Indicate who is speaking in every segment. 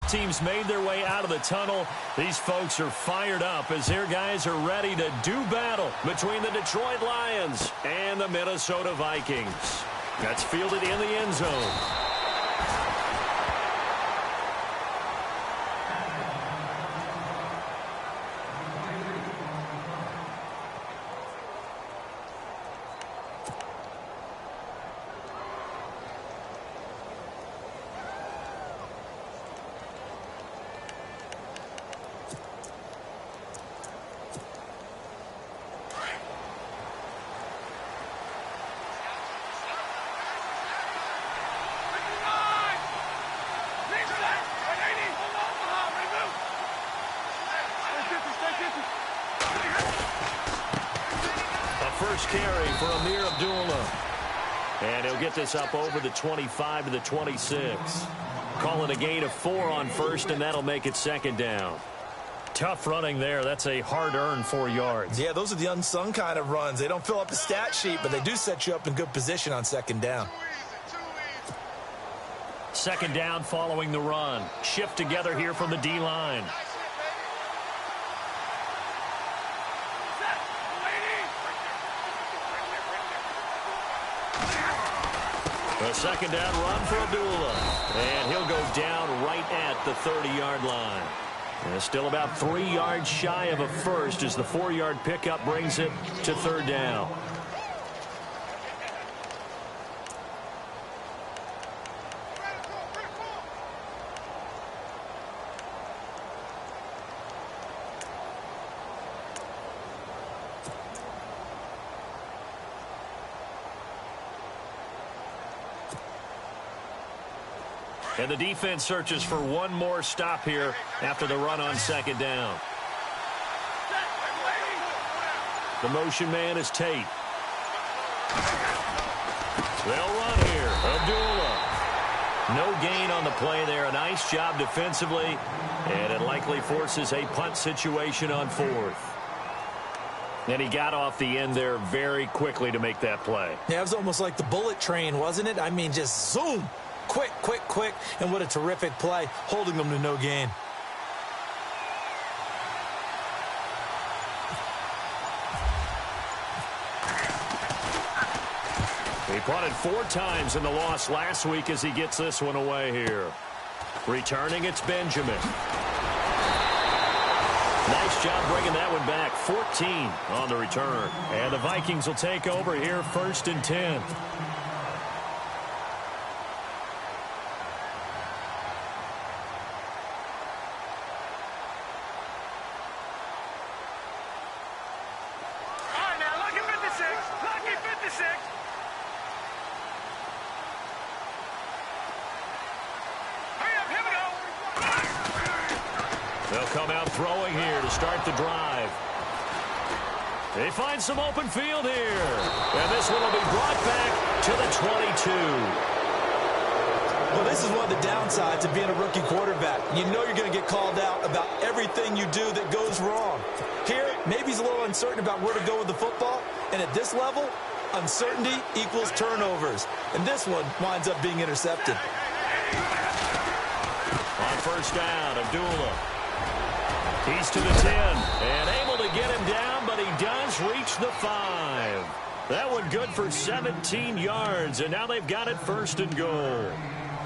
Speaker 1: teams made their way out of the tunnel. These folks are fired up as their guys are ready to do battle between the Detroit Lions and the Minnesota Vikings. That's fielded in the end zone. First carry for Amir Abdullah. And he'll get this up over the 25 to the 26. Calling a gain of 4 on first, and that'll make it second down. Tough running there. That's a hard-earned 4 yards.
Speaker 2: Yeah, those are the unsung kind of runs. They don't fill up the stat sheet, but they do set you up in good position on second down.
Speaker 1: Second down following the run. Shift together here from the D-line. A second down run for Abdullah. And he'll go down right at the 30-yard line. And still about 3 yards shy of a first as the 4-yard pickup brings it to third down. And the defense searches for one more stop here after the run on second down. The motion man is Tate. They'll run here. Abdullah. No gain on the play there. A nice job defensively. And it likely forces a punt situation on fourth. And he got off the end there very quickly to make that play.
Speaker 2: Yeah, it was almost like the bullet train, wasn't it? I mean, just zoom. Quick, quick, quick. And what a terrific play, holding them to no gain.
Speaker 1: He punted 4 times in the loss last week as he gets this one away here. Returning, it's Benjamin. Nice job bringing that one back. 14 on the return. And the Vikings will take over here, 1st and 10. They'll come out throwing here to start the drive. They find some open field here. And this one will be brought back to the 22.
Speaker 2: Well, this is one of the downsides of being a rookie quarterback. You know you're going to get called out about everything you do that goes wrong. Here, maybe he's a little uncertain about where to go with the football. And at this level, uncertainty equals turnovers. And this one winds up being intercepted.
Speaker 1: On first down, Abdullah. He's to the 10 and able to get him down, but he does reach the 5. That one good for 17 yards, and now they've got it 1st and goal.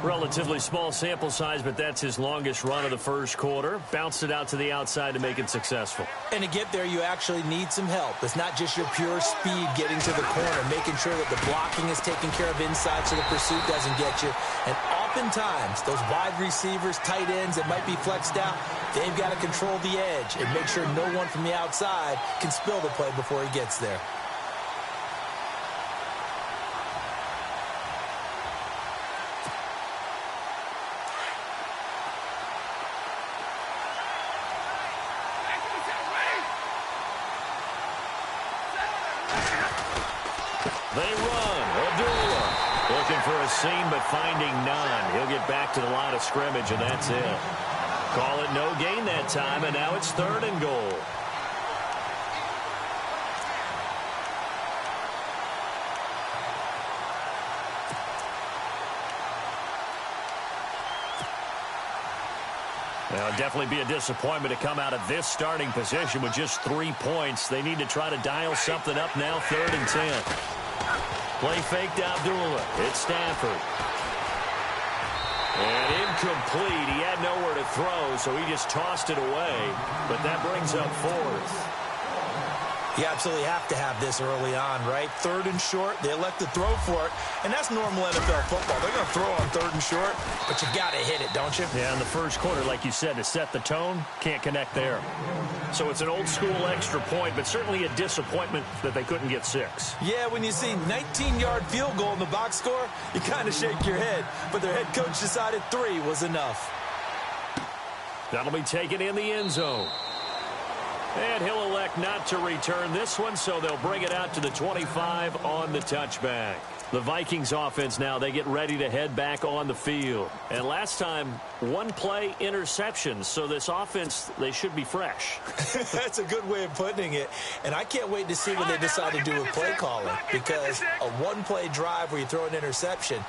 Speaker 1: Relatively small sample size, but that's his longest run of the first quarter. Bounced it out to the outside to make it successful.
Speaker 2: And to get there, you actually need some help. It's not just your pure speed getting to the corner, making sure that the blocking is taken care of inside so the pursuit doesn't get you. And oftentimes, those wide receivers, tight ends that might be flexed out, they've got to control the edge and make sure no one from the outside can spill the play before he gets there.
Speaker 1: They run. Abdullah looking for a seam, but finding none. He'll get back to the line of scrimmage, and that's it. Call it no gain that time, and now it's 3rd and goal. Now, it'd definitely be a disappointment to come out of this starting position with just 3 points. They need to try to dial something up now, 3rd and 10. Play fake to Abdullah. It's Stafford. And incomplete. He had nowhere to throw, so he just tossed it away. But that brings up 4th.
Speaker 2: You absolutely have to have this early on, right? 3rd and short, they elect to throw for it, and that's normal NFL football. They're going to throw on 3rd and short, but you got to hit it, don't you?
Speaker 1: Yeah, in the first quarter, like you said, to set the tone, can't connect there. So it's an old-school extra point, but certainly a disappointment that they couldn't get 6.
Speaker 2: Yeah, when you see 19-yard field goal in the box score, you kind of shake your head, but their head coach decided 3 was enough.
Speaker 1: That'll be taken in the end zone. And he'll elect not to return this one, so they'll bring it out to the 25 on the touchback. The Vikings offense now, they get ready to head back on the field. And last time, 1-play interceptions, so this offense, they should be fresh.
Speaker 2: That's a good way of putting it. And I can't wait to see what they decide to do with play calling, because a 1-play drive where you throw an interception,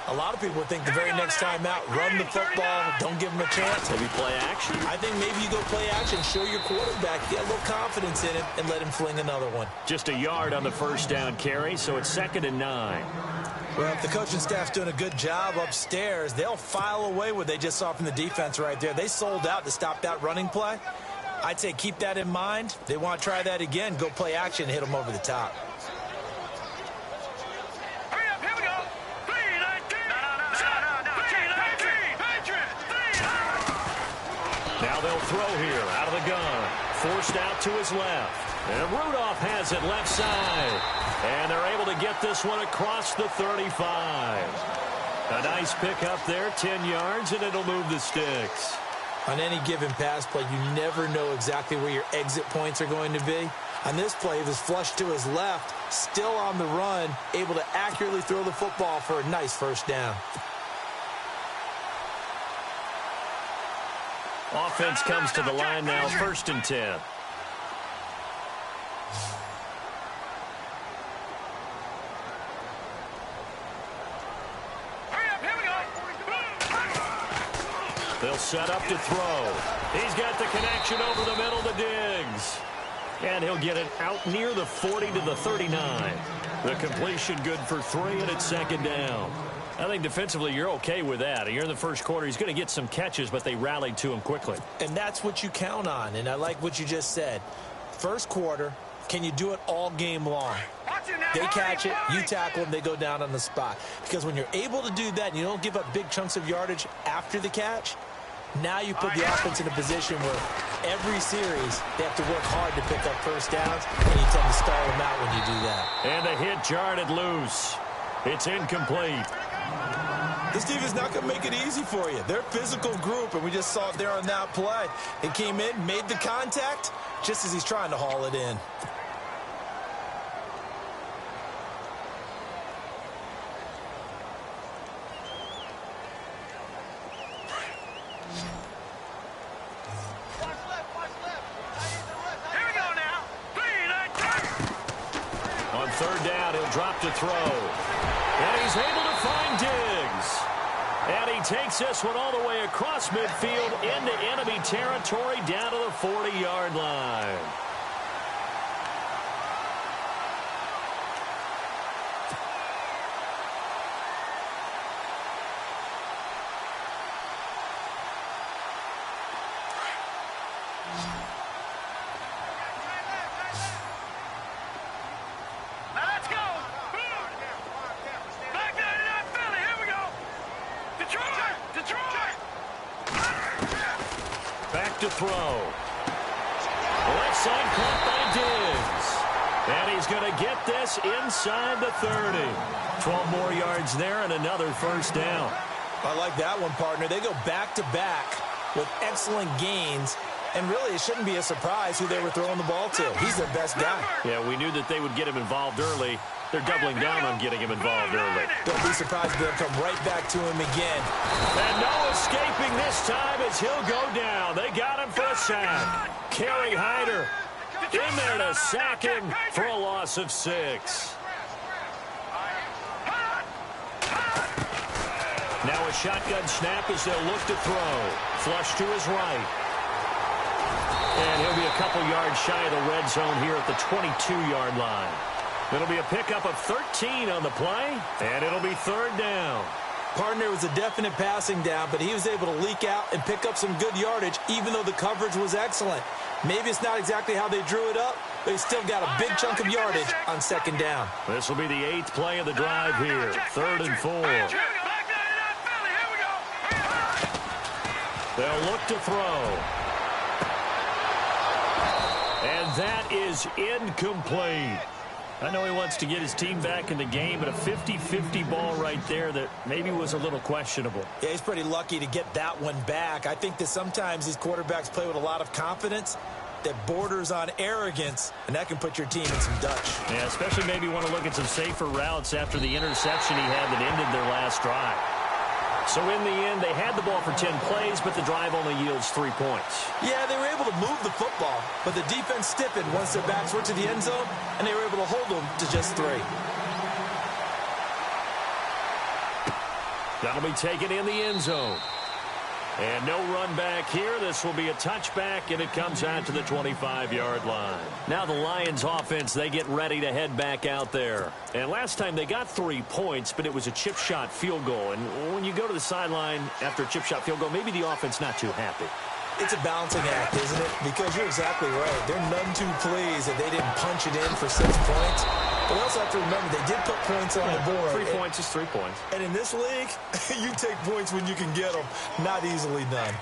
Speaker 2: a lot of people would think the very next time out, run the football, don't give them a chance.
Speaker 1: Maybe play action?
Speaker 2: I think maybe you go play action, show your quarterback, get a little confidence in him, and let him fling another one.
Speaker 1: Just a yard on the first down carry, so it's 2nd and 9.
Speaker 2: Well, if the coaching staff's doing a good job upstairs, they'll file away what they just saw from the defense right there. They sold out to stop that running play. I'd say keep that in mind. They want to try that again, go play action, hit them over the top.
Speaker 1: Now they'll throw here out of the gun. Forced out to his left. And Rudolph has it left side. And they're able to get this one across the 35. A nice pickup there, 10 yards, and it'll move the sticks.
Speaker 2: On any given pass play, you never know exactly where your exit points are going to be. On this play, he was flushed to his left, still on the run, able to accurately throw the football for a nice first down.
Speaker 1: Offense comes to the line now, 1st and 10. They'll set up to throw. He's got the connection over the middle to Diggs. And he'll get it out near the 40 to the 39. The completion good for 3, and it's 2nd down. I think defensively you're okay with that. Here in the first quarter, he's going to get some catches, but they rallied to him quickly.
Speaker 2: And that's what you count on, and I like what you just said. First quarter, can you do it all game long? They catch it, you tackle them, they go down on the spot. Because when you're able to do that and you don't give up big chunks of yardage after the catch, now you put the offense in a position where every series they have to work hard to pick up first downs, and you tend to stall them out when you do that.
Speaker 1: And the hit jarred it loose. It's incomplete.
Speaker 2: This team is not going to make it easy for you. They're a physical group, and we just saw it there on that play. It came in, made the contact, just as he's trying to haul it in.
Speaker 1: On 3rd down, he'll drop to throw. And he's able to find Diggs. And he takes this one all the way across midfield into enemy territory down to the 40-yard line. Back to throw. Left side caught by Diggs. And he's going to get this inside the 30. 12 more yards there and another first down.
Speaker 2: I like that one, partner. They go back-to-back with excellent gains. And really, it shouldn't be a surprise who they were throwing the ball to. He's their best guy.
Speaker 1: Yeah, we knew that they would get him involved early. They're doubling down on getting him involved early.
Speaker 2: Don't be surprised if they'll come right back to him again.
Speaker 1: And no escaping this time as he'll go down. They got him for a sack. Kerry Hyder in there to sack him for a loss of 6. Now a shotgun snap as they'll look to throw. Flush to his right. And he'll be a couple yards shy of the red zone here at the 22-yard line. It'll be a pickup of 13 on the play, and it'll be third down.
Speaker 2: Partner was a definite passing down, but he was able to leak out and pick up some good yardage, even though the coverage was excellent. Maybe it's not exactly how they drew it up, but he still got a big chunk of yardage on second down.
Speaker 1: This will be the 8th play of the drive here. 3rd and 4. They'll look to throw. And that is incomplete. I know he wants to get his team back in the game, but a 50-50 ball right there that maybe was a little questionable.
Speaker 2: Yeah, he's pretty lucky to get that one back. I think that sometimes these quarterbacks play with a lot of confidence that borders on arrogance, and that can put your team in some Dutch.
Speaker 1: Yeah, especially maybe want to look at some safer routes after the interception he had that ended their last drive. So in the end, they had the ball for 10 plays, but the drive only yields 3 points.
Speaker 2: Yeah, they were able to move the football, but the defense stiffened once their backs were to the end zone, and they were able to hold them to just 3.
Speaker 1: That'll be taken in the end zone. And no run back here. This will be a touchback, and it comes out to the 25-yard line. Now the Lions offense, they get ready to head back out there. And last time they got 3 points, but it was a chip shot field goal. And when you go to the sideline after a chip shot field goal, maybe the offense not too happy.
Speaker 2: It's a balancing act, isn't it? Because you're exactly right. They're none too pleased that they didn't punch it in for 6 points. But we also have to remember they did put points on the board.
Speaker 1: 3 points is 3 points.
Speaker 2: And in this league, you take points when you can get them. Not easily done.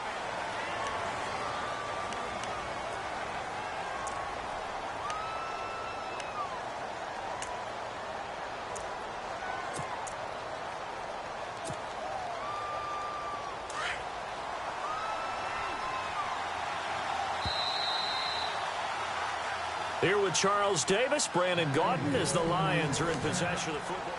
Speaker 1: Here with Charles Davis, Brandon Gaudin, as the Lions are in possession of the football.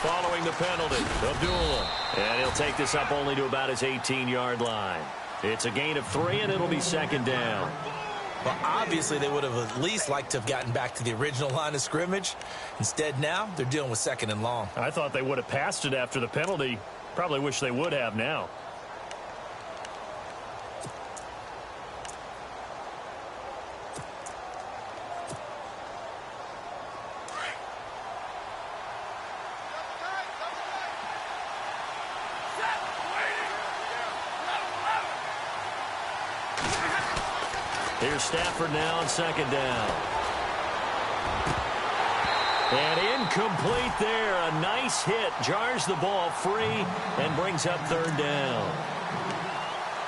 Speaker 1: Following the penalty, Abdullah. And he'll take this up only to about his 18-yard line. It's a gain of 3, and it'll be second down.
Speaker 2: Well, obviously, they would have at least liked to have gotten back to the original line of scrimmage. Instead, now, they're dealing with 2nd and long.
Speaker 1: I thought they would have passed it after the penalty. Probably wish they would have now. Here's Stafford now on 2nd down. And incomplete there. A nice hit. Jars the ball free and brings up 3rd down.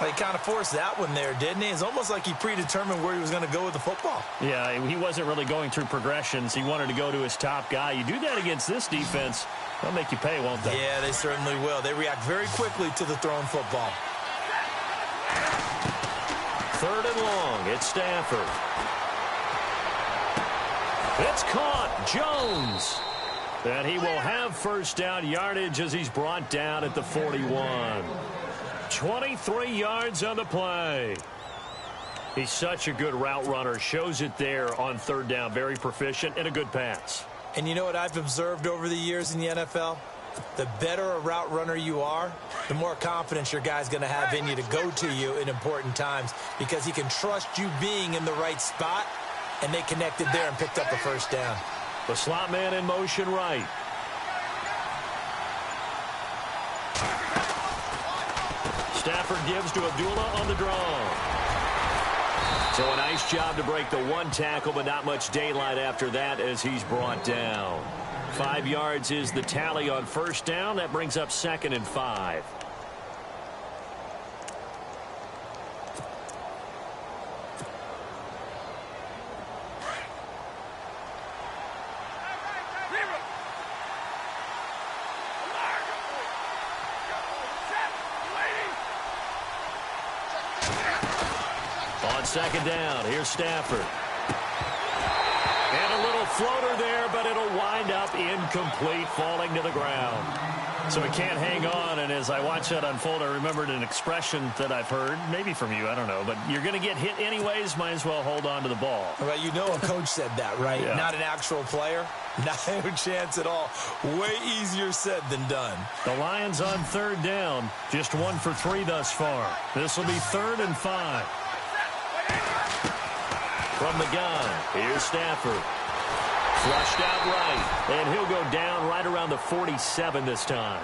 Speaker 2: Well, he kind of forced that one there, didn't he? It's almost like he predetermined where he was going to go with the football.
Speaker 1: Yeah, he wasn't really going through progressions. He wanted to go to his top guy. You do that against this defense, they'll make you pay, won't they?
Speaker 2: Yeah, they certainly will. They react very quickly to the thrown football.
Speaker 1: 3rd and long. It's Stafford. It's caught. Jones. And he will have first down yardage as he's brought down at the 41. 23 yards on the play. He's such a good route runner. Shows it there on 3rd down. Very proficient and a good pass.
Speaker 2: And you know what I've observed over the years in the NFL? The better a route runner you are, the more confidence your guy's going to have in you to go to you in important times because he can trust you being in the right spot, and they connected there and picked up a first down.
Speaker 1: The slot man in motion right. Stafford gives to Abdullah on the draw. So a nice job to break the 1 tackle, but not much daylight after that as he's brought down. 5 yards is the tally on first down. That brings up 2nd and 5. second down. Here's Stafford. And a little floater there, but it'll wind up incomplete, falling to the ground. So he can't hang on, and as I watch that unfold, I remembered an expression that I've heard, maybe from you, I don't know, but you're going to get hit anyways, might as well hold on to the ball.
Speaker 2: Well, you know a coach said that, right?
Speaker 1: Yeah.
Speaker 2: Not an actual player. No chance at all. Way easier said than done.
Speaker 1: The Lions on third down, just 1 for 3 thus far. This will be 3rd and 5. From the gun, here's Stafford. Flushed out right, and he'll go down right around the 47 this time.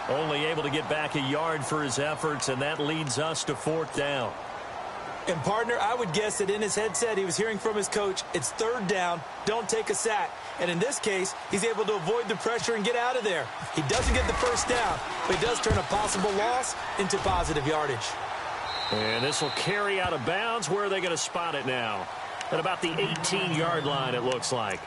Speaker 1: Only able to get back a yard for his efforts, and that leads us to 4th down.
Speaker 2: And, partner, I would guess that in his headset he was hearing from his coach, it's 3rd down, don't take a sack. And in this case, he's able to avoid the pressure and get out of there. He doesn't get the first down, but he does turn a possible loss into positive yardage.
Speaker 1: And this will carry out of bounds. Where are they going to spot it now? At about the 18-yard line, it looks like.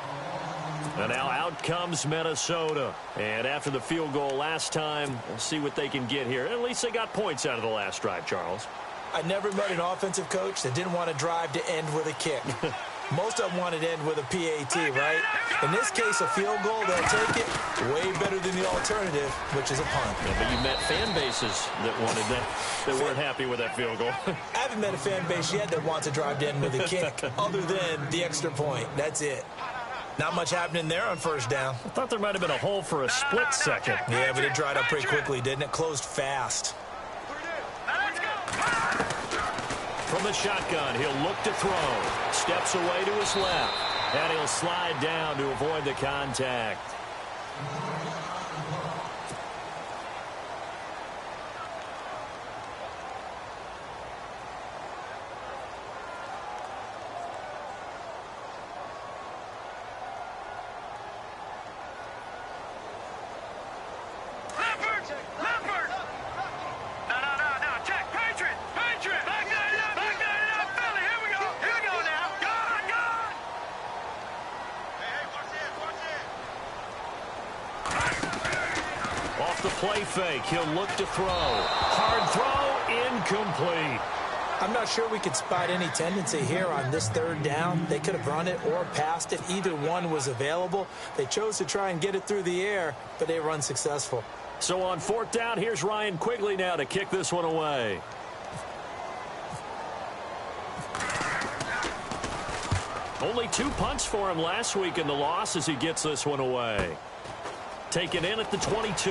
Speaker 1: And now out comes Minnesota. And after the field goal last time, we'll see what they can get here. At least they got points out of the last drive, Charles.
Speaker 2: I never met an offensive coach that didn't want to drive to end with a kick. Most of them wanted to end with a PAT, right? In this case, a field goal, they'll take it way better than the alternative, which is a punt.
Speaker 1: Yeah, but you met fan bases that wanted that, that weren't happy with that field goal.
Speaker 2: I haven't met a fan base yet that wants to drive to end with a kick other than the extra point. That's it. Not much happening there on 1st down.
Speaker 1: I thought there might have been a hole for a split second.
Speaker 2: Yeah, but it dried up pretty quickly, didn't it? Closed fast.
Speaker 1: From the shotgun, he'll look to throw. Steps away to his left. And he'll slide down to avoid the contact. The play fake. He'll look to throw. Hard throw, incomplete.
Speaker 2: I'm not sure we could spot any tendency here on this 3rd down. They could have run it or passed it. Either one was available. They chose to try and get it through the air, but they were unsuccessful.
Speaker 1: So on 4th down, here's Ryan Quigley now to kick this one away. Only 2 punts for him last week in the loss as he gets this one away. Taken in at the 22.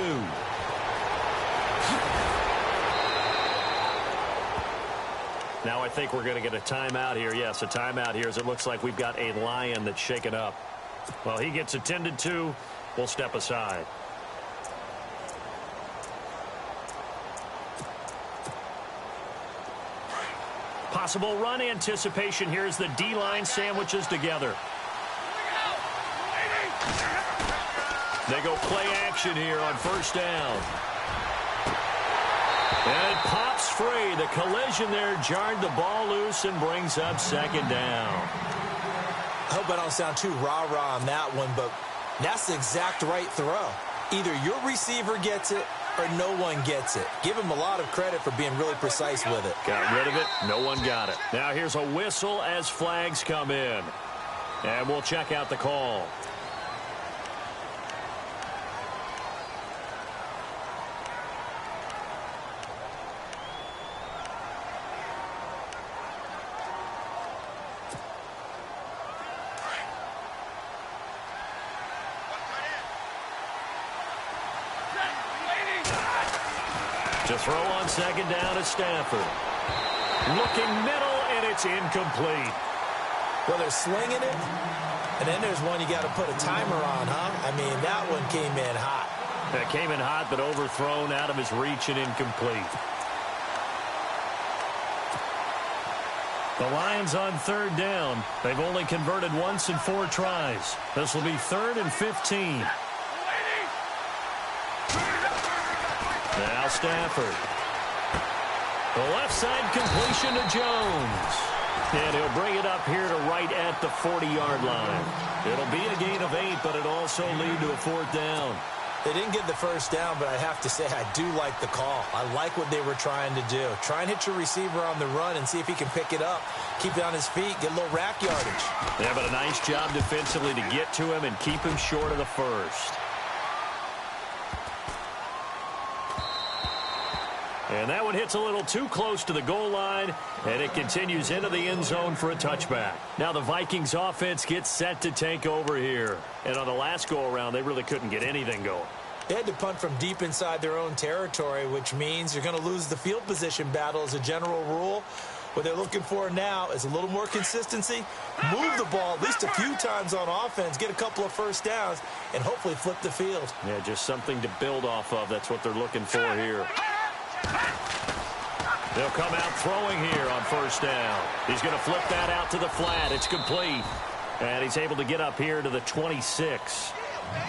Speaker 1: Now I think we're going to get a timeout here. Yes, a timeout here as it looks like we've got a Lion that's shaken up. Well, he gets attended to. We'll step aside. Possible run anticipation here as the D-line sandwiches together. They go play action here on 1st down. And it pops free. The collision there jarred the ball loose and brings up 2nd down.
Speaker 2: I hope I don't sound too rah-rah on that one, but that's the exact right throw. Either your receiver gets it or no one gets it. Give him a lot of credit for being really precise with it.
Speaker 1: Got rid of it. No one got it. Now here's a whistle as flags come in. And we'll check out the call. To throw on 2nd down is Stafford. Looking middle, and it's incomplete.
Speaker 2: Well, they're slinging it, and then there's one you got to put a timer on, huh? I mean, that one came in hot.
Speaker 1: That came in hot, but overthrown out of his reach and incomplete. The Lions on 3rd down. They've only converted once in 4 tries. This will be 3rd and 15. Now Stafford. The left side completion to Jones. And he'll bring it up here to right at the 40-yard line. It'll be a gain of 8, but it'll also lead to a 4th down.
Speaker 2: They didn't get the first down, but I have to say I do like the call. I like what they were trying to do. Try and hit your receiver on the run and see if he can pick it up, keep it on his feet, get a little rack yardage.
Speaker 1: Yeah, but a nice job defensively to get to him and keep him short of the first. And that one hits a little too close to the goal line, and it continues into the end zone for a touchback. Now the Vikings offense gets set to take over here. And on the last go-around, they really couldn't get anything going.
Speaker 2: They had to punt from deep inside their own territory, which means you're going to lose the field position battle as a general rule. What they're looking for now is a little more consistency, move the ball at least a few times on offense, get a couple of first downs, and hopefully flip the field.
Speaker 1: Yeah, just something to build off of. That's what they're looking for here. They'll come out throwing here on first down. He's going to flip that out to the flat. It's complete. And he's able to get up here to the 26.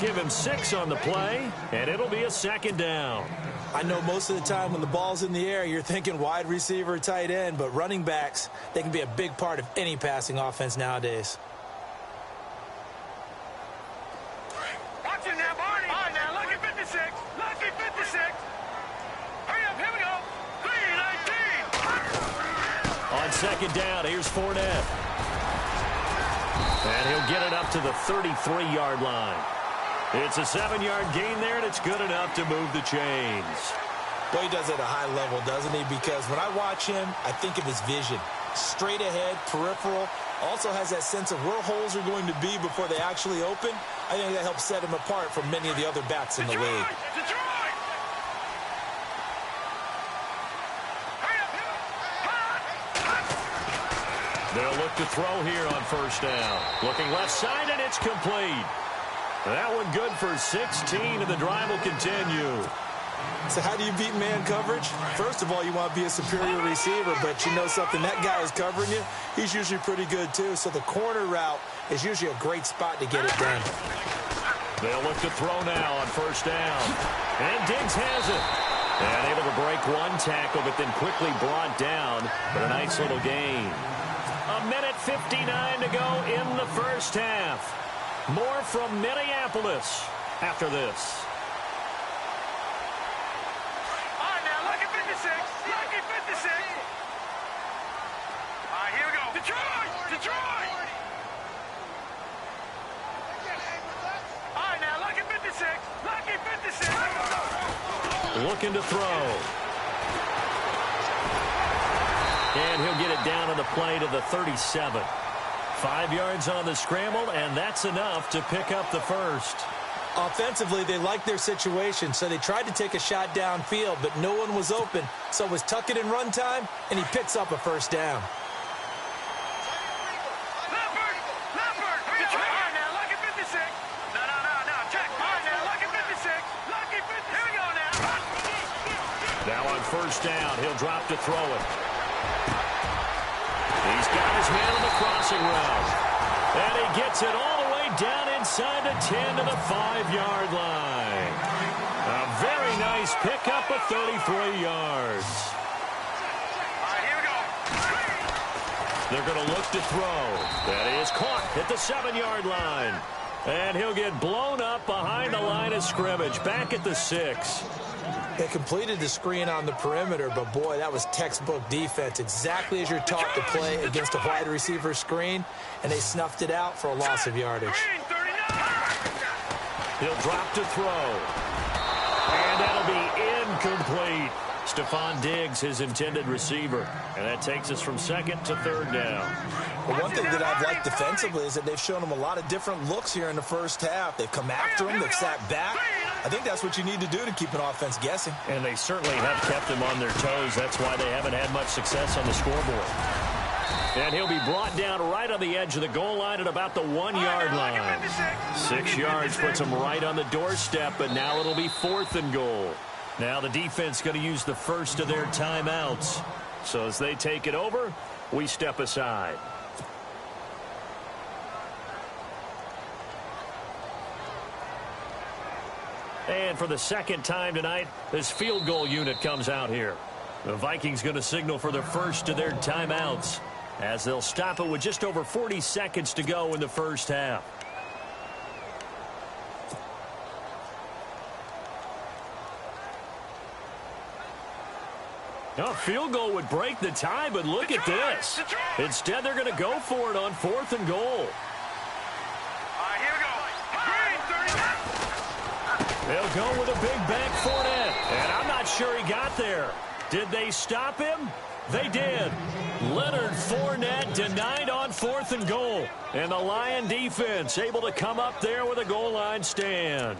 Speaker 1: Give him 6 on the play, and it'll be a second down.
Speaker 2: I know most of the time when the ball's in the air, you're thinking wide receiver, tight end, but running backs, they can be a big part of any passing offense nowadays.
Speaker 3: Watch it now, Barney. All right, now, look at 56. Look at 56. Hurry up, here we go. 3-19.
Speaker 1: On second down, here's Fournette. And he'll get it up to the 33-yard line. It's a 7-yard gain there, and it's good enough to move the chains.
Speaker 2: Well, he does it at a high level, doesn't he? Because when I watch him, I think of his vision. Straight ahead, peripheral. Also has that sense of where holes are going to be before they actually open. I think that helps set him apart from many of the other backs in the league.
Speaker 1: They'll look to throw here on first down. Looking left side, and it's complete. That one good for 16, and the drive will continue.
Speaker 2: So how do you beat man coverage? First of all, you want to be a superior receiver, but you know something, that guy is covering you. He's usually pretty good, too. So the corner route is usually a great spot to get it done.
Speaker 1: They'll look to throw now on first down. And Diggs has it. And able to break one tackle, but then quickly brought down. But a nice little gain. 1:59 to go in the first half. More from Minneapolis after this.
Speaker 3: All right, now, look at 56. Look at 56. All right, here we go. Detroit! Detroit! All right, now, look at 56. Look at 56.
Speaker 1: Looking to throw. And he'll get it down on the play to the 37. 5 yards on the scramble, and that's enough to pick up the first.
Speaker 2: Offensively, they liked their situation, so they tried to take a shot downfield, but no one was open. So it was tuck it in run time, and he picks up a first down.
Speaker 3: Leopard! Leopard! All right, now, look at 56. No. Check. All right, now, look at 56. Look at 56. Here we go now.
Speaker 1: Now on first down, he'll drop to throw it. He's got his man on the crossing route. And he gets it all the way down inside the 10 to the 5-yard line. A very nice pickup of 33 yards.
Speaker 3: All right, here we go.
Speaker 1: They're going to look to throw. That is caught at the 7-yard line. And he'll get blown up behind the line of scrimmage, back at the 6.
Speaker 2: They completed the screen on the perimeter, but boy, that was textbook defense. Exactly as you're taught to play against a wide receiver screen, and they snuffed it out for a loss of yardage.
Speaker 1: He'll drop to throw. And that'll be incomplete. Stephon Diggs, his intended receiver. And that takes us from second to third down.
Speaker 2: Well, one thing that I've liked defensively is that they've shown him a lot of different looks here in the first half. They've come after him. They've sat back. I think that's what you need to do to keep an offense guessing.
Speaker 1: And they certainly have kept them on their toes. That's why they haven't had much success on the scoreboard. And he'll be brought down right on the edge of the goal line at about the 1-yard line. 6 yards puts him right on the doorstep, but now it'll be 4th and goal. Now the defense going to use the first of their timeouts. So as they take it over, we step aside. And for the second time tonight, this field goal unit comes out here. The Vikings going to signal for the first of their timeouts as they'll stop it with just over 40 seconds to go in the first half. A field goal would break the tie, but look at this. Instead, they're going to go for it on 4th and goal.
Speaker 3: All right, here we go. Green, 30.
Speaker 1: They'll go with a big bank Fournette. And I'm not sure he got there. Did they stop him? They did. Leonard Fournette denied on 4th and goal. And the Lion defense able to come up there with a goal line stand.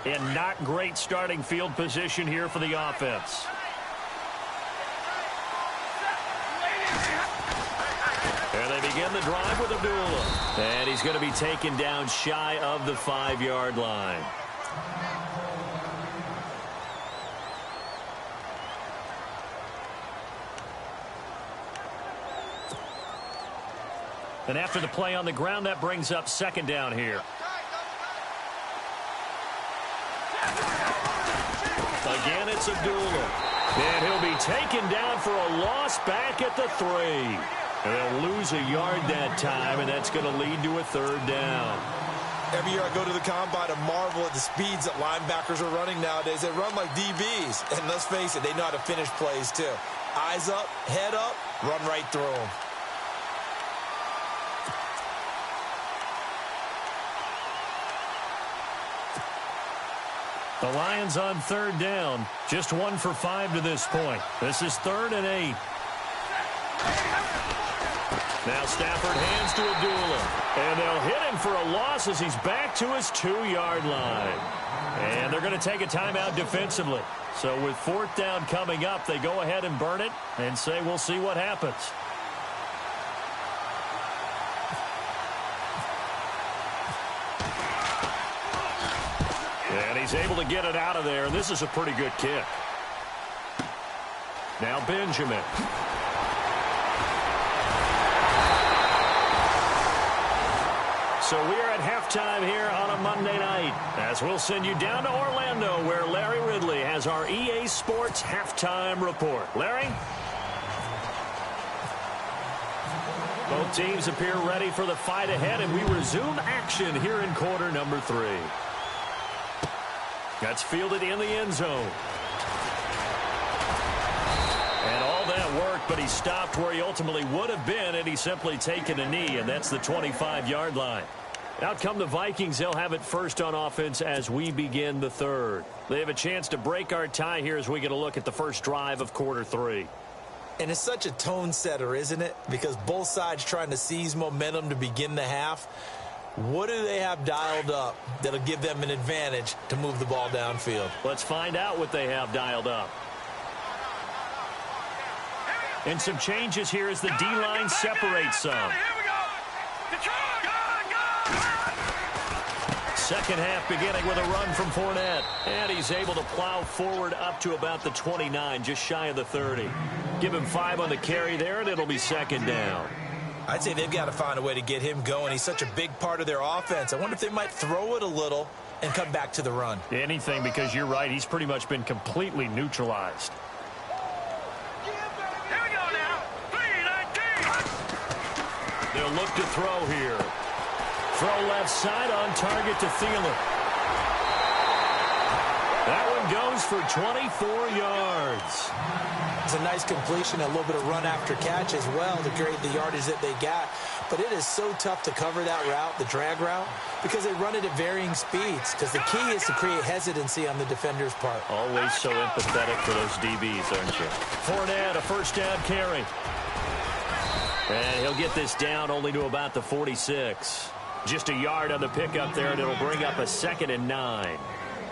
Speaker 1: And not great starting field position here for the offense. And they begin the drive with Abdullah. And he's going to be taken down shy of the 5-yard line. And after the play on the ground, that brings up 2nd down here. Again, it's Abdullah. And he'll be taken down for a loss back at the 3. And they'll lose a yard that time, and that's going to lead to a 3rd down.
Speaker 2: Every year I go to the combine and marvel at the speeds that linebackers are running nowadays. They run like DBs. And let's face it, they know how to finish plays too. Eyes up, head up, run right through them.
Speaker 1: The Lions on 3rd down. Just 1 for 5 to this point. This is 3rd and 8. Now Stafford hands to Abdullah. And they'll hit him for a loss as he's back to his 2-yard line. And they're going to take a timeout defensively. So with 4th down coming up, they go ahead and burn it and say we'll see what happens. And he's able to get it out of there, and this is a pretty good kick. Now Benjamin. So we are at halftime here on a Monday night, as we'll send you down to Orlando, where Larry Ridley has our EA Sports halftime report. Larry? Both teams appear ready for the fight ahead, and we resume action here in quarter number 3. That's fielded in the end zone. And all that work, but he stopped where he ultimately would have been, and he's simply taken a knee, and that's the 25-yard line. Out come the Vikings. They'll have it first on offense as we begin the 3rd. They have a chance to break our tie here as we get a look at the first drive of quarter 3.
Speaker 2: And it's such a tone setter, isn't it? Because both sides trying to seize momentum to begin the half. What do they have dialed up that'll give them an advantage to move the ball downfield?
Speaker 1: Let's find out what they have dialed up. And some changes here as the D-line separates some.
Speaker 3: Here we go.
Speaker 1: Second half beginning with a run from Fournette. And he's able to plow forward up to about the 29, just shy of the 30. Give him 5 on the carry there, and it'll be 2nd down.
Speaker 2: I'd say they've got to find a way to get him going. He's such a big part of their offense. I wonder if they might throw it a little and come back to the run.
Speaker 1: Anything, because you're right. He's pretty much been completely neutralized.
Speaker 3: Here we go now. 3-19.
Speaker 1: They'll look to throw here. Throw left side on target to Thielen. That one goes for 24 yards.
Speaker 2: It's a nice completion, a little bit of run after catch as well to create the yardage that they got. But it is so tough to cover that route, the drag route, because they run it at varying speeds. Because the key is to create hesitancy on the defender's part.
Speaker 1: Always so empathetic for those DBs, aren't you? Fournette, a first down carry. And he'll get this down only to about the 46. Just a yard on the pickup there, and it'll bring up a 2nd and 9.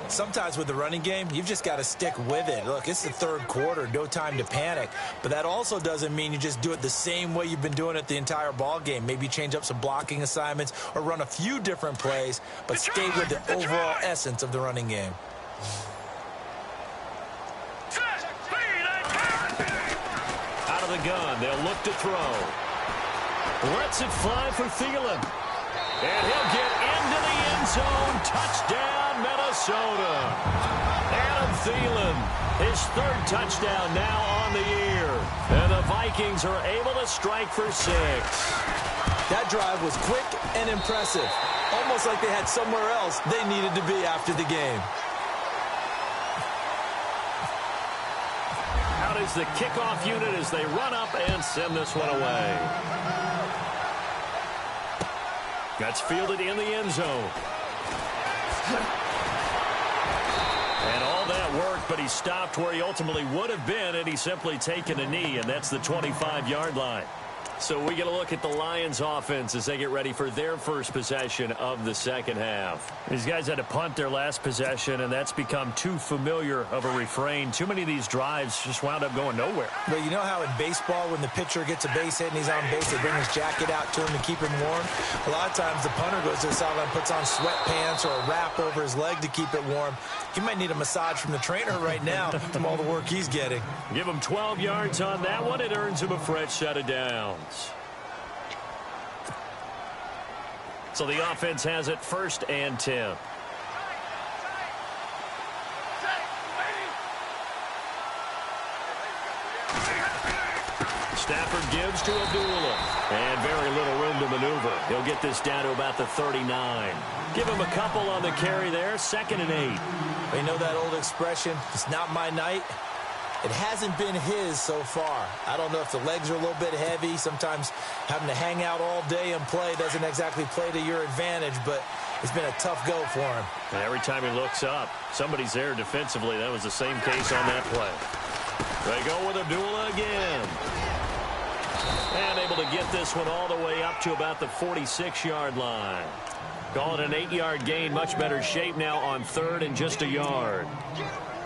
Speaker 2: Sometimes with the running game, you've just got to stick with it. Look, it's the 3rd quarter, no time to panic. But that also doesn't mean you just do it the same way you've been doing it the entire ball game. Maybe change up some blocking assignments or run a few different plays, but stay with the overall essence of the running game.
Speaker 1: Out of the gun, they'll look to throw. Lets it fly for Thielen. And he'll get into the end zone. Touchdown, Minnesota. Adam Thielen His third touchdown now on the year. And the Vikings are able to strike for 6.
Speaker 2: That drive was quick and impressive. Almost like they had somewhere else they needed to be after the game.
Speaker 1: Out is the kickoff unit as they run up and send this one away. That's fielded in the end zone. And all that worked, but he stopped where he ultimately would have been had he simply taken a knee, and that's the 25-yard line. So we get a look at the Lions offense as they get ready for their first possession of the second half. These guys had to punt their last possession, and that's become too familiar of a refrain. Too many of these drives just wound up going nowhere.
Speaker 2: But you know how in baseball, when the pitcher gets a base hit and he's on base, they bring his jacket out to him to keep him warm? A lot of times the punter goes to the sideline, puts on sweatpants or a wrap over his leg to keep it warm. He might need a massage from the trainer right now from all the work he's getting.
Speaker 1: Give him 12 yards on that one. It earns him a fresh set of downs. So the offense has it 1st and 10. Stafford gives to Abdullah. And very little room to maneuver. He'll get this down to about the 39. Give him a couple on the carry there. 2nd and 8.
Speaker 2: You know that old expression, it's not my night? It hasn't been his so far. I don't know if the legs are a little bit heavy. Sometimes having to hang out all day and play doesn't exactly play to your advantage, but it's been a tough go for him.
Speaker 1: And every time he looks up, somebody's there defensively. That was the same case on that play. They go with Abdullah again. And able to get this one all the way up to about the 46-yard line. Call it an 8-yard gain. Much better shape now on 3rd and just a yard.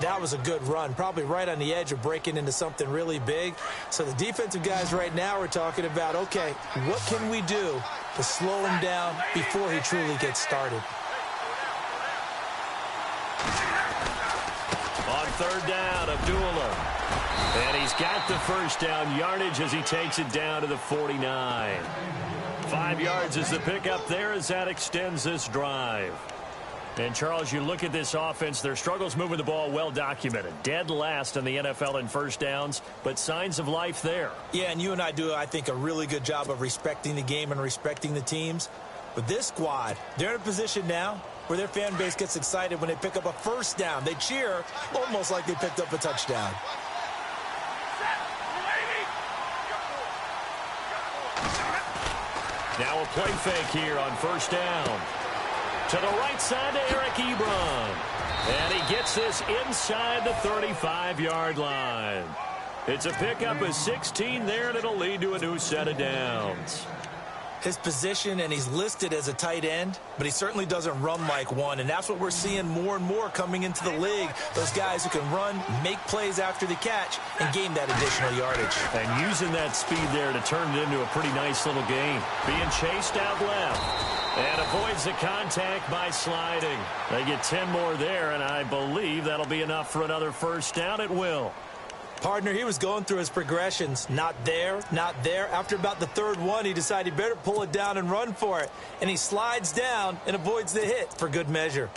Speaker 2: That was a good run, probably right on the edge of breaking into something really big. So the defensive guys right now are talking about, okay, what can we do to slow him down before he truly gets started?
Speaker 1: On 3rd down, Abdullah. And he's got the first down yardage as he takes it down to the 49. 5 yards is the pickup there as that extends this drive. And, Charles, you look at this offense, their struggles moving the ball well documented. Dead last in the NFL in first downs, but signs of life there.
Speaker 2: Yeah, and you and I do, I think, a really good job of respecting the game and respecting the teams. But this squad, they're in a position now where their fan base gets excited when they pick up a first down. They cheer almost like they picked up a touchdown.
Speaker 1: Now a play fake here on 1st down. To the right side to Eric Ebron. And he gets this inside the 35-yard line. It's a pickup of 16 there, and it'll lead to a new set of downs.
Speaker 2: His position, and he's listed as a tight end, but he certainly doesn't run like one, and that's what we're seeing more and more coming into the league. Those guys who can run, make plays after the catch, and gain that additional yardage.
Speaker 1: And using that speed there to turn it into a pretty nice little gain. Being chased out left. And avoids the contact by sliding. They get 10 more there, and I believe that'll be enough for another first down. It will.
Speaker 2: Partner, he was going through his progressions. Not there, not there. After about the 3rd one, he decided he better pull it down and run for it. And he slides down and avoids the hit for good measure.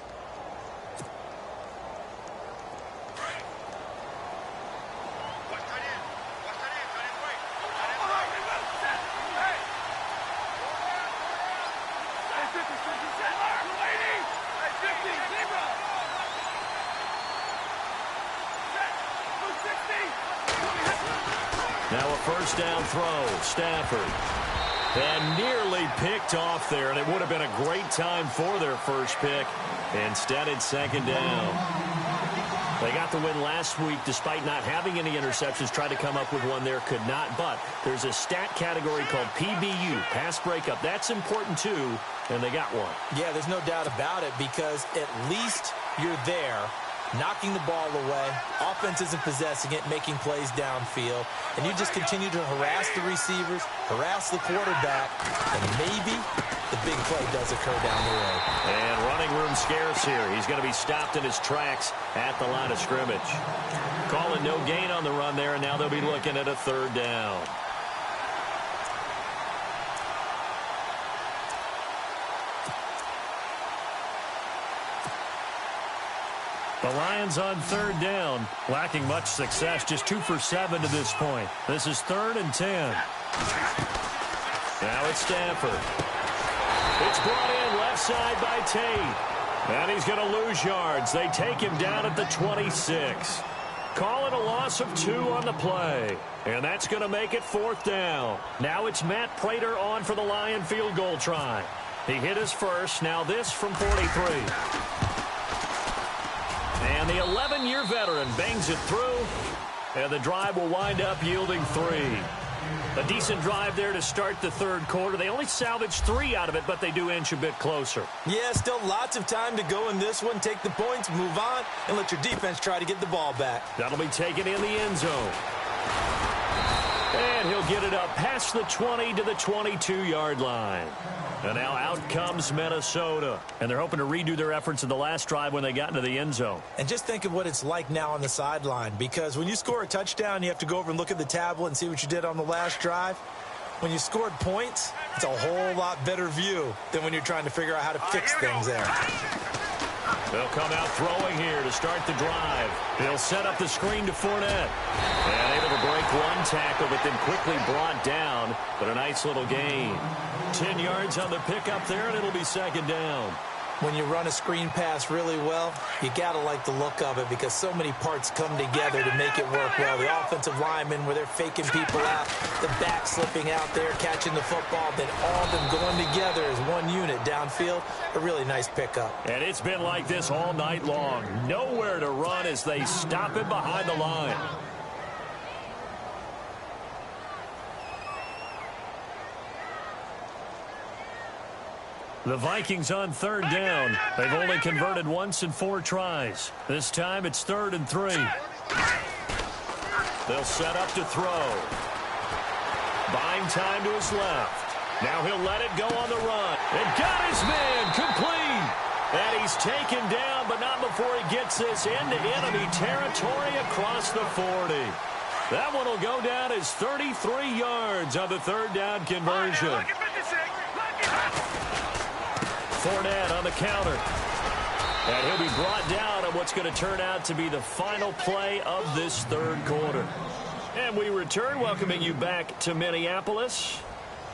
Speaker 1: Now a first down throw, Stafford. And nearly picked off there, and it would have been a great time for their first pick. Instead, it's 2nd down. They got the win last week despite not having any interceptions. Tried to come up with one there, could not. But there's a stat category called PBU, pass breakup. That's important, too, and they got one.
Speaker 2: Yeah, there's no doubt about it, because at least you're there, knocking the ball away. Offense isn't possessing it, making plays downfield. And you just continue to harass the receivers, harass the quarterback, and maybe the big play does occur down the road.
Speaker 1: And running room scarce here. He's going to be stopped in his tracks at the line of scrimmage. Calling no gain on the run there, and now they'll be looking at a 3rd down. The Lions on third down, lacking much success, just 2 for 7 to this point. This is 3rd and 10. Now it's Stafford. It's brought in left side by Tate. And he's going to lose yards. They take him down at the 26. Call it a loss of 2 on the play. And that's going to make it 4th down. Now it's Matt Prater on for the Lion field goal try. He hit his first. Now this from 43. And the 11-year veteran bangs it through. And the drive will wind up yielding 3. A decent drive there to start the third quarter. They only salvaged 3 out of it, but they do inch a bit closer.
Speaker 2: Yeah, still lots of time to go in this one. Take the points, move on, and let your defense try to get the ball back.
Speaker 1: That'll be taken in the end zone. And he'll get it up past the 20 to the 22-yard line. And now out comes Minnesota. And they're hoping to redo their efforts in the last drive when they got into the end zone.
Speaker 2: And just think of what it's like now on the sideline. Because when you score a touchdown, you have to go over and look at the tablet and see what you did on the last drive. When you scored points, it's a whole lot better view than when you're trying to figure out how to fix things there.
Speaker 1: They'll come out throwing here to start the drive. They'll set up the screen to Fournette. And able to break one tackle, but then quickly brought down. But a nice little gain. 10 yards on the pickup there, and it'll be 2nd down.
Speaker 2: When you run a screen pass really well, you got to like the look of it because so many parts come together to make it work well. The offensive linemen, where they're faking people out, the back slipping out there, catching the football, then all of them going together as one unit downfield. A really nice pickup.
Speaker 1: And it's been like this all night long. Nowhere to run as they stop it behind the line. The Vikings on 3rd down. They've only converted once in 4 tries. This time it's 3rd and 3. They'll set up to throw. Buying time to his left. Now he'll let it go on the run. And got his man complete. And he's taken down, but not before he gets this into enemy territory across the 40. That one will go down as 33 yards on the 3rd down conversion. Fournette on the counter. And he'll be brought down on what's going to turn out to be the final play of this third quarter. And we return, welcoming you back to Minneapolis.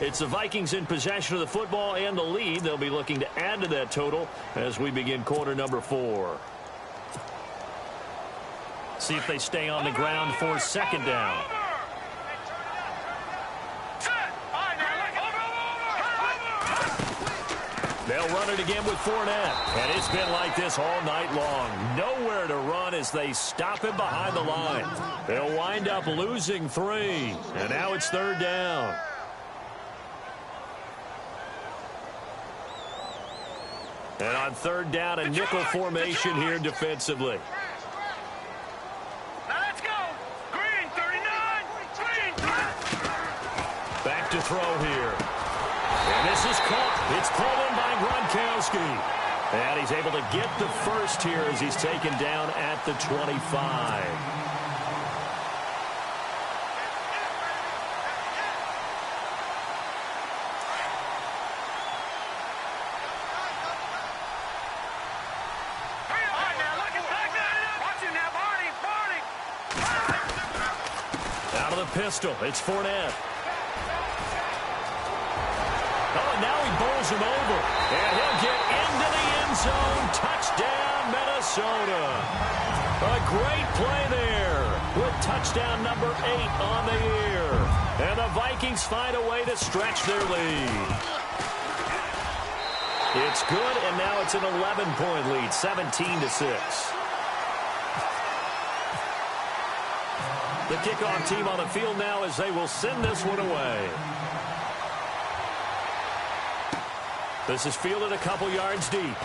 Speaker 1: It's the Vikings in possession of the football and the lead. They'll be looking to add to that total as we begin quarter number 4. See if they stay on the ground for 2nd down. They'll run it again with Fournette. And it's been like this all night long. Nowhere to run as they stop him behind the line. They'll wind up losing 3. And now it's 3rd down. And on 3rd down, a nickel formation here defensively.
Speaker 3: Now let's go. Green, 39. Green.
Speaker 1: Back to throw here. And this is caught. It's pulled in by Gronkowski. And he's able to get the first here as he's taken down at the 25. Out of the pistol, it's Fournette. Oh, now he bowls him over. And he'll get into the end zone. Touchdown, Minnesota. A great play there with touchdown number 8 on the year. And the Vikings find a way to stretch their lead. It's good, and now it's an 11-point lead, 17-6. The kickoff team on the field now as they will send this one away. This is fielded a couple yards deep.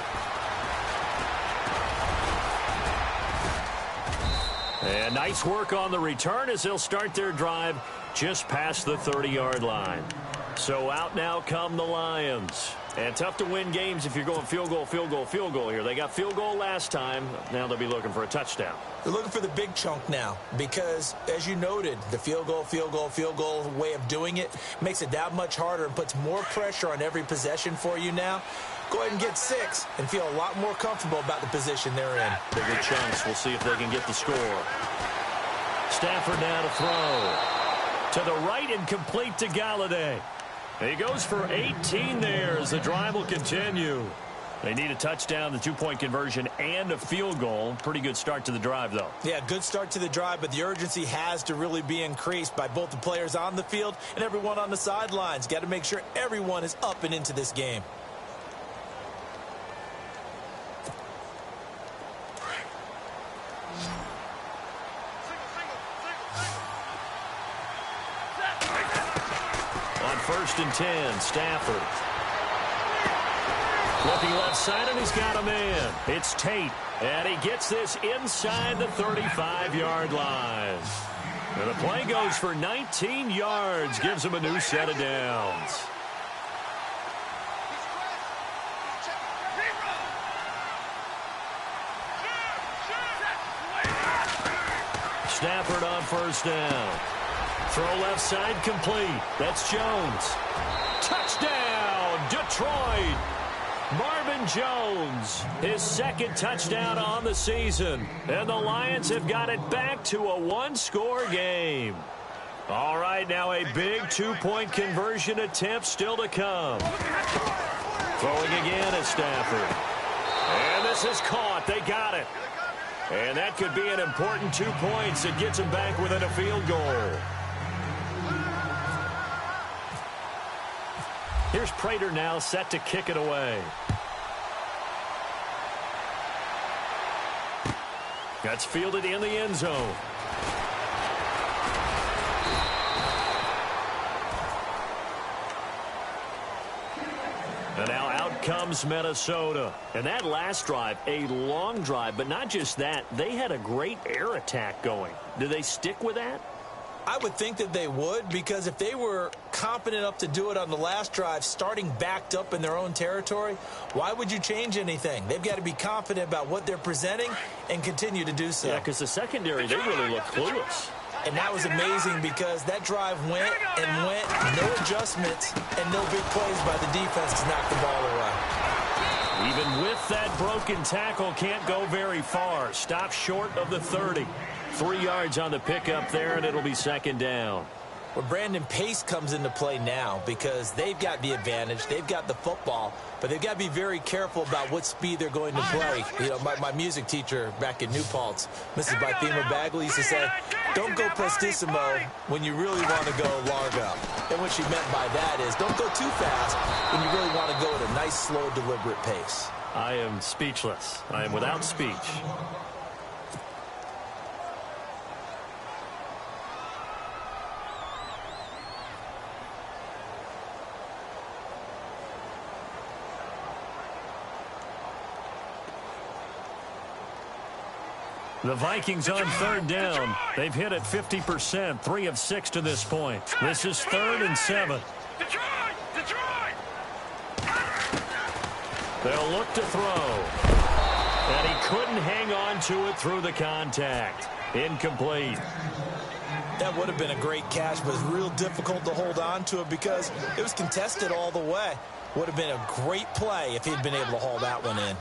Speaker 1: And nice work on the return as they'll start their drive just past the 30-yard line. So out now come the Lions. And tough to win games if you're going field goal, field goal, field goal here. They got field goal last time. Now they'll be looking for a touchdown.
Speaker 2: They're looking for the big chunk now because, as you noted, the field goal, field goal, field goal way of doing it makes it that much harder and puts more pressure on every possession for you now. Go ahead and get 6 and feel a lot more comfortable about the position they're in.
Speaker 1: Bigger chunks. We'll see if they can get the score. Stafford now to throw. To the right and complete to Galladay. He goes for 18 there as the drive will continue. They need a touchdown, the 2-point conversion, and a field goal. Pretty good start to the drive, though.
Speaker 2: Yeah, good start to the drive, but the urgency has to really be increased by both the players on the field and everyone on the sidelines. Got to make sure everyone is up and into this game.
Speaker 1: First and 10, Stafford. Looking left side, and he's got a man. It's Tate, and he gets this inside the 35-yard line. And the play goes for 19 yards, gives him a new set of downs. Stafford on first down. Throw left side complete. That's Jones. Touchdown, Detroit. Marvin Jones, his second touchdown on the season. And the Lions have got it back to a one-score game. All right, now a big 2-point conversion attempt still to come. Throwing again at Stafford. And this is caught. They got it. And that could be an important 2 points that gets them back within a field goal. Here's Prater now set to kick it away. That's fielded in the end zone. And now out comes Minnesota. And that last drive, a long drive, but not just that. They had a great air attack going. Do they stick with that?
Speaker 2: I would think that they would, because if they were confident enough to do it on the last drive, starting backed up in their own territory, why would you change anything? They've got to be confident about what they're presenting and continue to do so.
Speaker 1: Yeah, because the secondary, they really look clueless.
Speaker 2: And that was amazing because that drive went and went, no adjustments, and no big plays by the defense to knock the ball away.
Speaker 1: Even with that broken tackle, can't go very far. Stop short of the 30. 3 yards on the pickup there, and it'll be second down.
Speaker 2: Well, Brandon, pace comes into play now because they've got the advantage. They've got the football, but they've got to be very careful about what speed they're going to play. You know, my music teacher back in New Paltz, Mrs. Bythema Bagley, used to say, don't go prestissimo when you really want to go largo. And what she meant by that is don't go too fast when you really want to go at a nice, slow, deliberate pace.
Speaker 1: I am speechless. I am without speech. The Vikings on third down. They've hit it 50%, 3 of 6 to this point. This is 3rd and 7.
Speaker 3: Detroit!
Speaker 1: They'll look to throw. And he couldn't hang on to it through the contact. Incomplete.
Speaker 2: That would have been a great catch, but it's real difficult to hold on to it because it was contested all the way. Would have been a great play if he'd been able to haul that one in.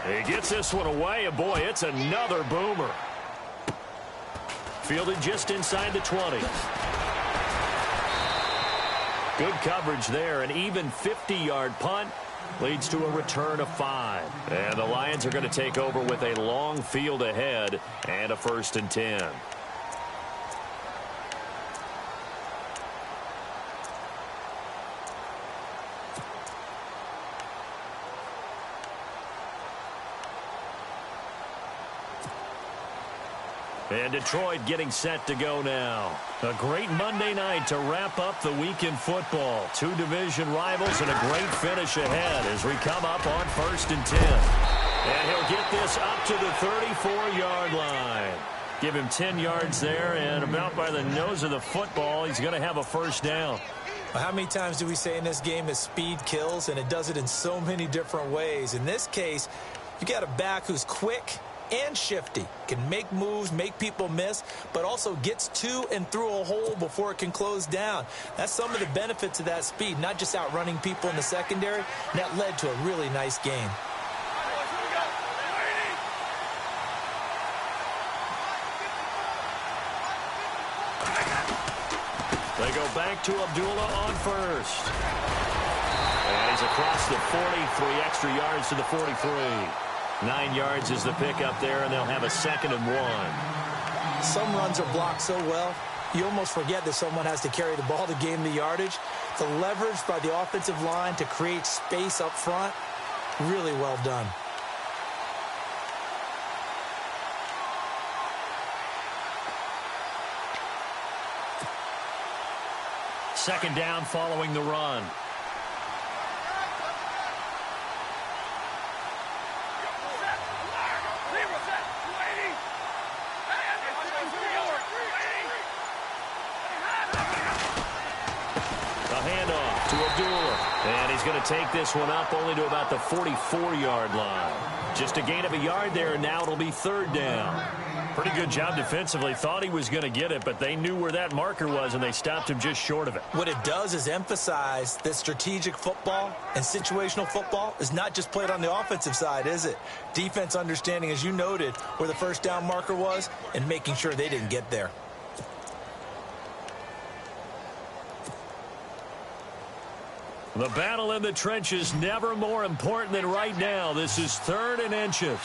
Speaker 1: He gets this one away, and boy, it's another boomer. Fielded just inside the 20. Good coverage there. An even 50-yard punt leads to a return of 5. And the Lions are going to take over with a long field ahead and a 1st and 10. And Detroit getting set to go now. A great Monday night to wrap up the week in football. 2 division rivals and a great finish ahead as we come up on 1st and 10. And he'll get this up to the 34-yard line. Give him 10 yards there, and about by the nose of the football, he's going to have a first down.
Speaker 2: How many times do we say in this game that speed kills, and it does it in so many different ways? In this case, you got a back who's quick and shifty, can make moves, make people miss, but also gets to and through a hole before it can close down. That's some of the benefits of that speed, not just outrunning people in the secondary, and that led to a really nice game.
Speaker 1: They go back to Abdullah on first. And he's across the 40, 3 extra yards to the 43. 9 yards is the pickup there, and they'll have a 2nd and 1.
Speaker 2: Some runs are blocked so well, you almost forget that someone has to carry the ball to gain the yardage. The leverage by the offensive line to create space up front, really well done.
Speaker 1: Second down following the run. Handoff to Abdullah. And he's going to take this one up only to about the 44-yard line. Just a gain of a yard there, and now it'll be 3rd down. Pretty good job defensively. Thought he was going to get it, but they knew where that marker was, and they stopped him just short of it.
Speaker 2: What it does is emphasize that strategic football and situational football is not just played on the offensive side, is it? Defense understanding, as you noted, where the first down marker was and making sure they didn't get there.
Speaker 1: The battle in the trenches never more important than right now. This is 3rd and inches.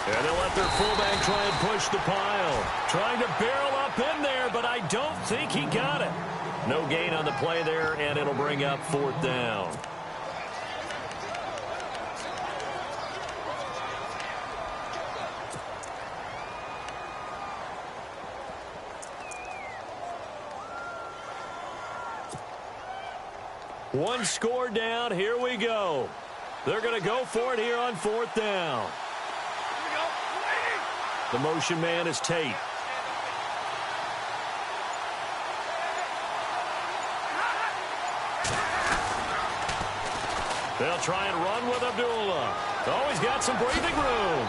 Speaker 1: And they'll let their fullback try and push the pile. Trying to barrel up in there, but I don't think he got it. No gain on the play there, and it'll bring up 4th down. One score down. Here we go. They're going to go for it here on 4th down. The motion man is Tate. They'll try and run with Abdullah. Oh, he's got some breathing room.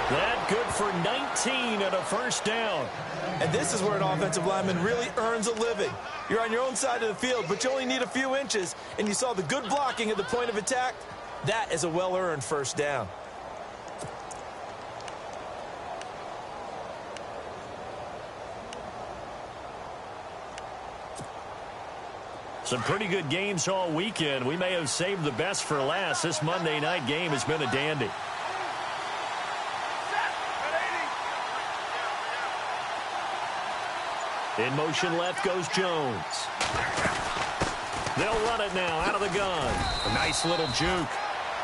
Speaker 1: That good for 19 and a first down.
Speaker 2: And this is where an offensive lineman really earns a living. You're on your own side of the field, but you only need a few inches, and you saw the good blocking at the point of attack. That is a well-earned first down.
Speaker 1: Some pretty good games all weekend. We may have saved the best for last. This Monday night game has been a dandy. In motion left goes Jones. They'll run it now out of the gun. A nice little juke.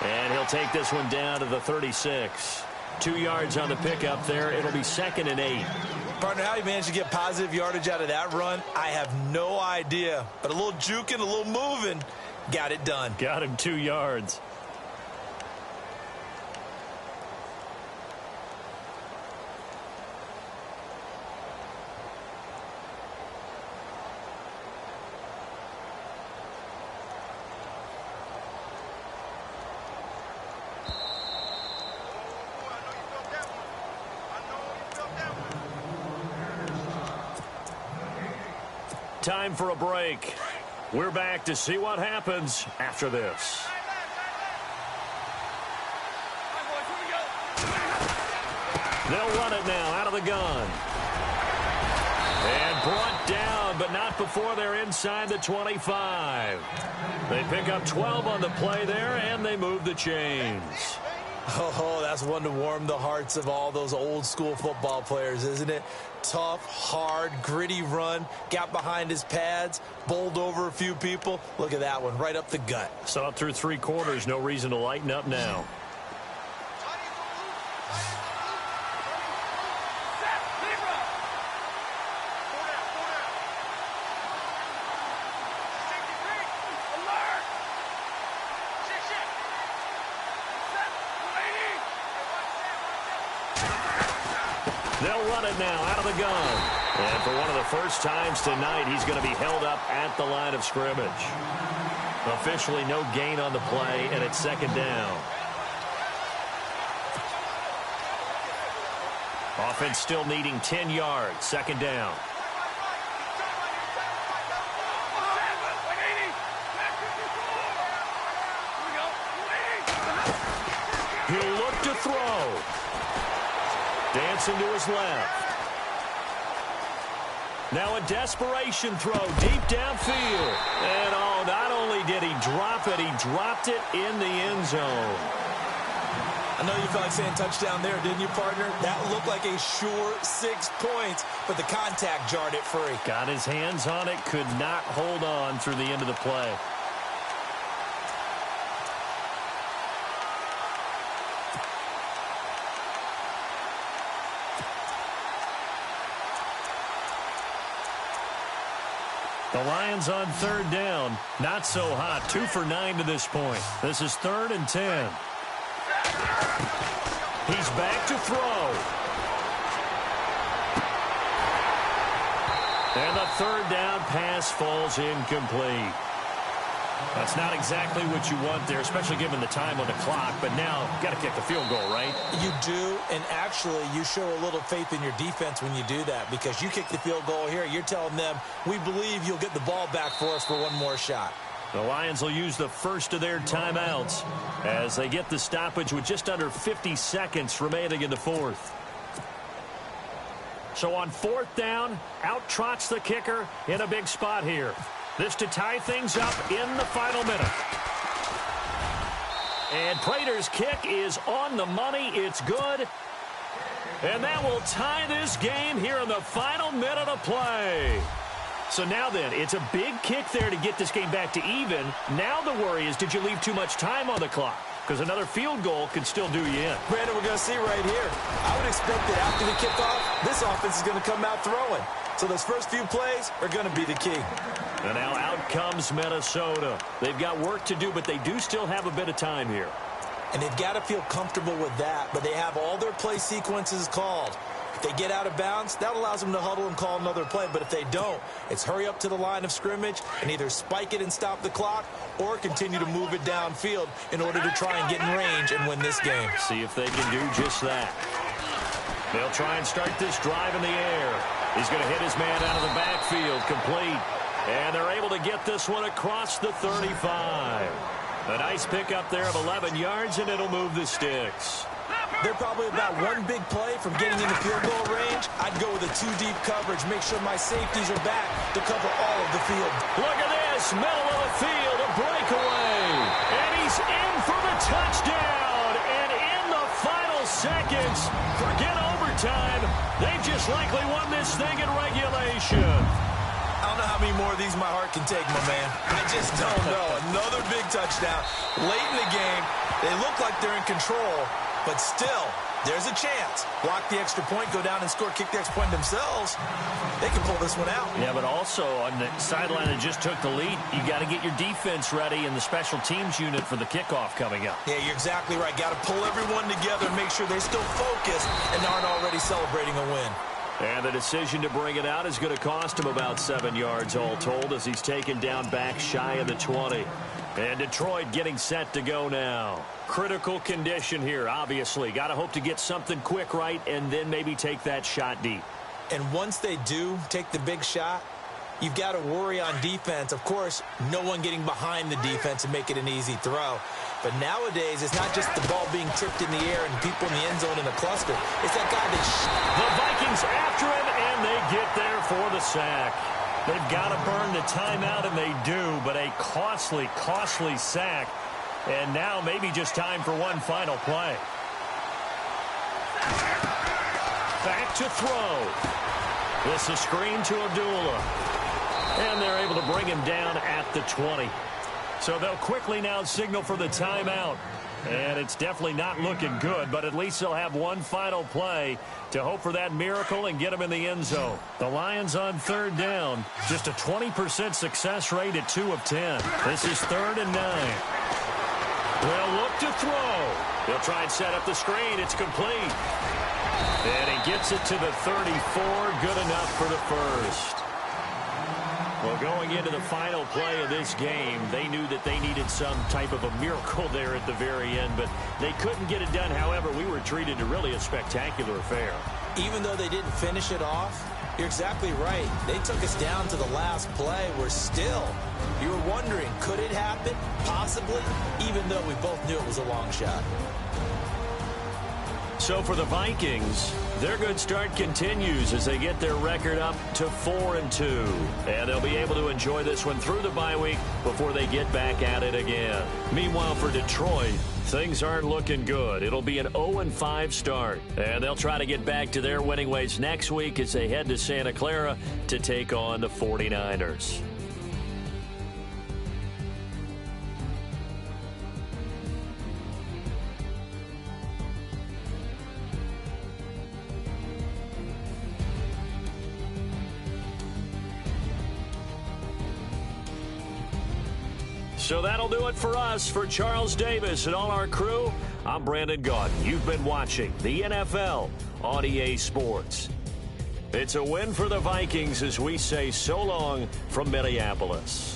Speaker 1: And he'll take this one down to the 36. 2 yards on the pickup there. It'll be 2nd and 8.
Speaker 2: Partner, how he managed to get positive yardage out of that run, I have no idea. But a little juking, a little moving, got it done.
Speaker 1: Got him 2 yards. Time for a break. We're back to see what happens after this. They'll run it now out of the gun. And brought down, but not before they're inside the 25. They pick up 12 on the play there, and they move the chains.
Speaker 2: Oh, that's one to warm the hearts of all those old school football players, isn't it? Tough, hard, gritty run, got behind his pads, bowled over a few people. Look at that one, right up the gut.
Speaker 1: Saw it through 3 quarters, no reason to lighten up now. They'll run it now out of the gun. And for one of the first times tonight, he's going to be held up at the line of scrimmage. Officially no gain on the play, and it's second down. Offense still needing 10 yards. Second down. He'll look to throw. Dancing to his left. Now a desperation throw deep downfield. And oh, not only did he drop it, he dropped it in the end zone.
Speaker 2: I know you felt like saying touchdown there, didn't you, partner? That looked like a sure 6 points, but the contact jarred it free.
Speaker 1: Got his hands on it, could not hold on through the end of the play. The Lions on third down. Not so hot. 2 for 9 to this point. This is 3rd and 10. He's back to throw. And the third down pass falls incomplete. That's not exactly what you want there, especially given the time on the clock. But now, got to kick the field goal, right?
Speaker 2: You do, and actually, you show a little faith in your defense when you do that, because you kick the field goal here. You're telling them, we believe you'll get the ball back for us for one more shot.
Speaker 1: The Lions will use the first of their timeouts as they get the stoppage with just under 50 seconds remaining in the fourth. So on 4th down, out trots the kicker in a big spot here. This to tie things up in the final minute. And Prater's kick is on the money. It's good. And that will tie this game here in the final minute of play. So now then, it's a big kick there to get this game back to even. Now the worry is, did you leave too much time on the clock? Because another field goal could still do you in.
Speaker 2: Brandon, we're going to see right here. I would expect that after the kickoff, this offense is going to come out throwing. So those first few plays are going to be the key.
Speaker 1: And now out comes Minnesota. They've got work to do, but they do still have a bit of time here.
Speaker 2: And they've got to feel comfortable with that, but they have all their play sequences called. If they get out of bounds, that allows them to huddle and call another play. But if they don't, it's hurry up to the line of scrimmage and either spike it and stop the clock or continue to move it downfield in order to try and get in range and win this game.
Speaker 1: See if they can do just that. They'll try and start this drive in the air. He's going to hit his man out of the backfield, complete. And they're able to get this one across the 35. A nice pickup there of 11 yards, and it'll move the sticks.
Speaker 2: They're probably about one big play from getting into field goal range. I'd go with a 2-deep coverage, make sure my safeties are back to cover all of the field.
Speaker 1: Look at this, middle of the field, a breakaway. And he's in for the touchdown. And in the final seconds, forget overtime, they've just likely won this thing in regulation.
Speaker 2: I don't know how many more of these my heart can take, my man. I just don't know. Another big touchdown. Late in the game, they look like they're in control, but still, there's a chance. Block the extra point, go down and score, kick the extra point themselves. They can pull this one out.
Speaker 1: Yeah, but also on the sideline that just took the lead, you got to get your defense ready and the special teams unit for the kickoff coming up.
Speaker 2: Yeah, you're exactly right. Got to pull everyone together and make sure they're still focused and aren't already celebrating a win.
Speaker 1: And the decision to bring it out is going to cost him about 7 yards all told as he's taken down back shy of the 20. And Detroit getting set to go now. Critical condition here, obviously. Got to hope to get something quick right and then maybe take that shot deep.
Speaker 2: And once they do take the big shot, you've got to worry on defense. Of course, no one getting behind the defense and make it an easy throw. But nowadays, it's not just the ball being tipped in the air and people in the end zone in a cluster. It's that guy that...
Speaker 1: The Vikings after him, and they get there for the sack. They've got to burn the timeout, and they do, but a costly, costly sack. And now maybe just time for one final play. Back to throw. This is screen to Abdullah. And they're able to bring him down at the 20. So they'll quickly now signal for the timeout. And it's definitely not looking good, but at least they'll have one final play to hope for that miracle and get them in the end zone. The Lions on third down, just a 20% success rate at 2 of 10. This is 3rd and 9. They'll look to throw. They'll try and set up the screen. It's complete. And he gets it to the 34. Good enough for the first. Well, going into the final play of this game, they knew that they needed some type of a miracle there at the very end, but they couldn't get it done. However, we were treated to really a spectacular affair.
Speaker 2: Even though they didn't finish it off, you're exactly right. They took us down to the last play. We're still, you were wondering, could it happen? Possibly, even though we both knew it was a long shot.
Speaker 1: So for the Vikings, their good start continues as they get their record up to 4-2. And they'll be able to enjoy this one through the bye week before they get back at it again. Meanwhile, for Detroit, things aren't looking good. It'll be an 0-5 start. And they'll try to get back to their winning ways next week as they head to Santa Clara to take on the 49ers. So that'll do it for us. For Charles Davis and all our crew, I'm Brandon Gaudin. You've been watching the NFL on EA Sports. It's a win for the Vikings as we say so long from Minneapolis.